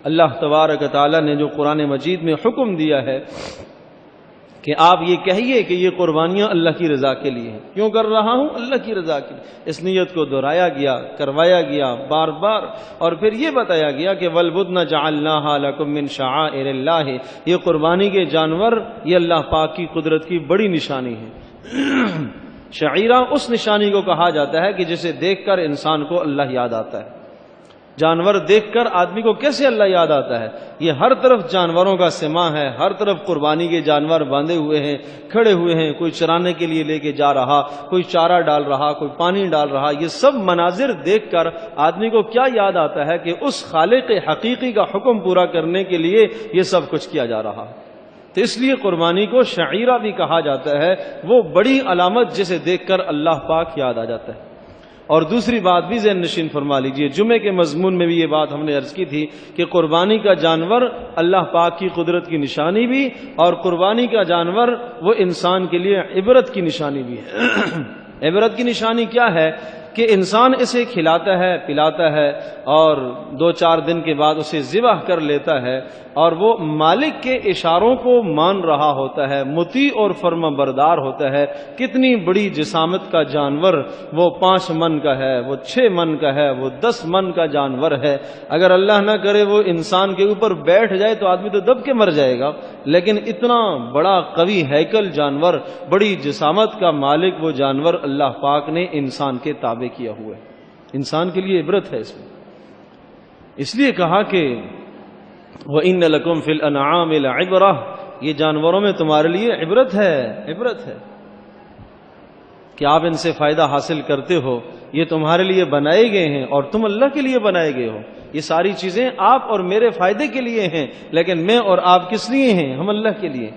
اللہ تبارک و تعالیٰ نے جو قرآن مجید میں حکم دیا ہے کہ آپ یہ کہیے کہ یہ قربانیاں اللہ کی رضا کے لیے ہیں. کیوں کر رہا ہوں؟ اللہ کی رضا کے لیے. اس نیت کو دہرایا گیا، کروایا گیا بار بار، اور پھر یہ بتایا گیا کہ وَالْبُدْنَ جَعَلْنَاهَا لَكُم مِّن شَعَائِرِ اللَّهِ، یہ قربانی کے جانور یہ اللہ پاک کی قدرت کی بڑی نشانی ہے. شعیرہ اس نشانی کو کہا جاتا ہے کہ جسے دیکھ کر انسان کو اللہ یاد آتا ہے. جانور دیکھ کر آدمی کو کیسے اللہ یاد آتا ہے؟ یہ ہر طرف جانوروں کا سما ہے، ہر طرف قربانی کے جانور باندھے ہوئے ہیں، کھڑے ہوئے ہیں، کوئی چرانے کے لیے لے کے جا رہا، کوئی چارہ ڈال رہا، کوئی پانی ڈال رہا. یہ سب مناظر دیکھ کر آدمی کو کیا یاد آتا ہے کہ اس خالق حقیقی کا حکم پورا کرنے کے لیے یہ سب کچھ کیا جا رہا. تو اس لیے قربانی کو شعیرہ بھی کہا جاتا ہے، وہ بڑی علامت جسے دیکھ کر اللہ پاک یاد آ جاتا ہے. اور دوسری بات بھی ذہن نشین فرما لیجئے، جمعے کے مضمون میں بھی یہ بات ہم نے عرض کی تھی کہ قربانی کا جانور اللہ پاک کی قدرت کی نشانی بھی، اور قربانی کا جانور وہ انسان کے لیے عبرت کی نشانی بھی ہے. عبرت کی نشانی کیا ہے؟ کہ انسان اسے کھلاتا ہے، پلاتا ہے، اور 2-4 دن کے بعد اسے ذبح کر لیتا ہے، اور وہ مالک کے اشاروں کو مان رہا ہوتا ہے، مطیع اور فرما بردار ہوتا ہے. کتنی بڑی جسامت کا جانور، وہ 5 من کا ہے، وہ 6 من کا ہے، وہ 10 من کا جانور ہے. اگر اللہ نہ کرے وہ انسان کے اوپر بیٹھ جائے تو آدمی تو دب کے مر جائے گا، لیکن اتنا بڑا قوی ہیکل جانور، بڑی جسامت کا مالک وہ جانور اللہ پاک نے انسان کے تابع کیا ہوا ہے. انسان کے لیے عبرت ہے اس میں. اس لیے کہا کہ وَإِنَّ لَكُمْ فِي الْأَنْعَامِ لَعِبْرَةً، یہ جانوروں میں تمہارے لیے عبرت ہے. عبرت ہے کہ آپ ان سے فائدہ حاصل کرتے ہو. یہ تمہارے لیے بنائے گئے ہیں اور تم اللہ کے لیے بنائے گئے ہو. یہ ساری چیزیں آپ اور میرے فائدے کے لیے ہیں، لیکن میں اور آپ کس لیے ہیں؟ ہم اللہ کے لیے.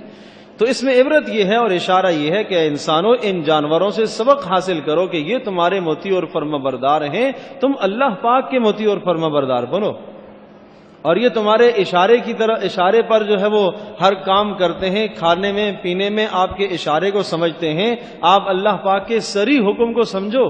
تو اس میں عبرت یہ ہے اور اشارہ یہ ہے کہ انسانوں ان جانوروں سے سبق حاصل کرو کہ یہ تمہارے مطیع اور فرما بردار ہیں، تم اللہ پاک کے مطیع اور فرما بردار بنو. اور یہ تمہارے اشارے پر جو ہے وہ ہر کام کرتے ہیں، کھانے میں پینے میں آپ کے اشارے کو سمجھتے ہیں. آپ اللہ پاک کے سری حکم کو سمجھو.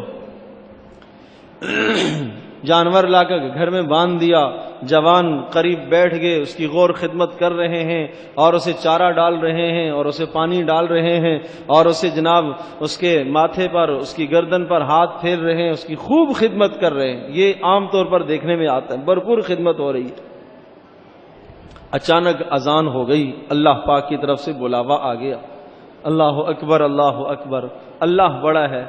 جانور لا کر گھر میں باندھ دیا، جوان قریب بیٹھ گئے، اس کی غور خدمت کر رہے ہیں، اور اسے چارہ ڈال رہے ہیں، اور اسے پانی ڈال رہے ہیں، اور اسے جناب اس کے ماتھے پر، اس کی گردن پر ہاتھ پھیر رہے ہیں، اس کی خوب خدمت کر رہے ہیں. یہ عام طور پر دیکھنے میں آتا ہے، بھرپور خدمت ہو رہی ہے. اچانک اذان ہو گئی، اللہ پاک کی طرف سے بلاوا آ گیا. اللہ اکبر، اللہ اکبر، اللہ بڑا ہے.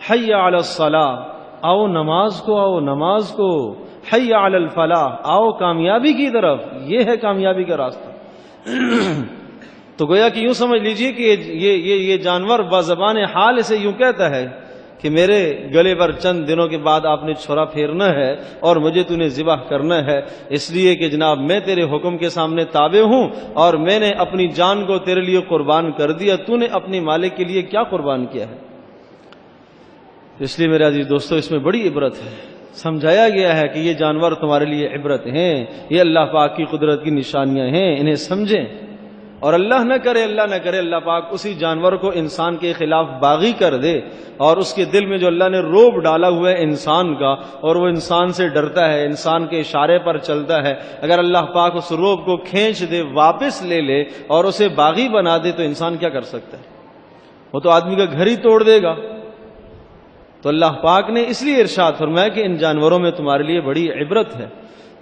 حی علی الصلاۃ، آؤ نماز کو، آؤ نماز کو. حی علی الفلاح، آؤ کامیابی کی طرف. یہ ہے کامیابی کا راستہ. تو گویا کہ یوں سمجھ لیجئے کہ یہ جانور بزبان حال اسے یوں کہتا ہے کہ میرے گلے پر چند دنوں کے بعد آپ نے چھرا پھیرنا ہے اور مجھے تو نے ذبح کرنا ہے، اس لیے کہ جناب میں تیرے حکم کے سامنے تابع ہوں، اور میں نے اپنی جان کو تیرے لیے قربان کر دیا. تو نے اپنی مالک کے لیے کیا قربان کیا ہے؟ اس لیے میرے عزیز دوستو، اس میں بڑی عبرت ہے. سمجھایا گیا ہے کہ یہ جانور تمہارے لیے عبرت ہیں، یہ اللہ پاک کی قدرت کی نشانیاں ہیں، انہیں سمجھیں. اور اللہ نہ کرے اللہ پاک اسی جانور کو انسان کے خلاف باغی کر دے، اور اس کے دل میں جو اللہ نے روب ڈالا ہوا ہے انسان کا، اور وہ انسان سے ڈرتا ہے، انسان کے اشارے پر چلتا ہے، اگر اللہ پاک اس روب کو کھینچ دے، واپس لے لے اور اسے باغی بنا دے، تو انسان کیا کر سکتا ہے؟ وہ تو آدمی کا گھر ہی توڑ دے گا. تو اللہ پاک نے اس لیے ارشاد فرمایا کہ ان جانوروں میں تمہارے لیے بڑی عبرت ہے.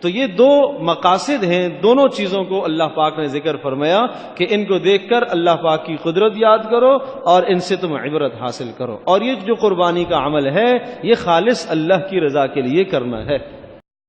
تو یہ 2 مقاصد ہیں، دونوں چیزوں کو اللہ پاک نے ذکر فرمایا کہ ان کو دیکھ کر اللہ پاک کی قدرت یاد کرو اور ان سے تم عبرت حاصل کرو. اور یہ جو قربانی کا عمل ہے یہ خالص اللہ کی رضا کے لیے کرنا ہے.